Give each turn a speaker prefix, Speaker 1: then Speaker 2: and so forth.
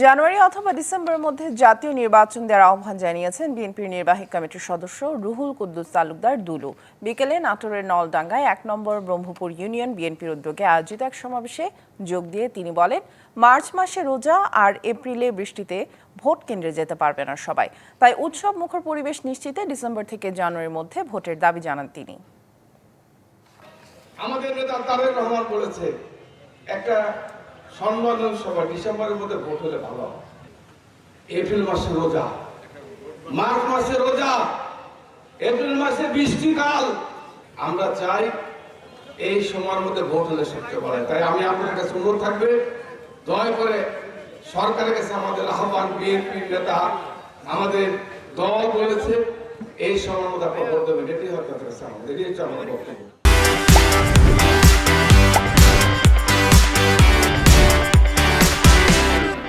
Speaker 1: জানুয়ারি অথবা ডিসেম্বরের মধ্যে জাতীয় নির্বাচন দেওয়ার আহ্বান জানিয়েছেন বিএনপির নির্বাহী কমিটির সদস্য রুহুল কুদ্দুস তালুকদার দুলু। বিকেলে নাটোরের নলডাঙ্গায় ১ নম্বর ব্রহ্মপুর ইউনিয়ন বিএনপির উদ্যোগে আয়োজিত এক সমাবেশে যোগ দিয়ে তিনি বলেন, মার্চ মাসে রোজা আর এপ্রিলে বৃষ্টিতে ভোট কেন্দ্রে যেতে পারবে না সবাই। তাই উৎসব মুখর পরিবেশ নিশ্চিতে ডিসেম্বর থেকে জানুয়ারির মধ্যে ভোটের দাবি জানান তিনি।
Speaker 2: আমাদের নেতা তারেক রহমান বলেছে, একটা সম্মানজন সভা ডিসেম্বরের মধ্যে ভোট হলে ভালো। এপ্রিল মাসে রোজা, মার্চ মাসে রোজা, এপ্রিল মাসে বৃষ্টিকাল। আমরা চাই এই সময়ের মধ্যে ভোট হলে সবচেয়ে ভালো। তাই আমি আপনাদের কাছে অনুরোধ থাকবে, দয়া করে সরকারের কাছে আমাদের আহ্বান, বিএনপির নেতা আমাদের দল বলেছে এই সময়ের মধ্যে আপনারা ভোট দেবেন। এটাই সরকারের কাছে আমাদের বক্তব্য।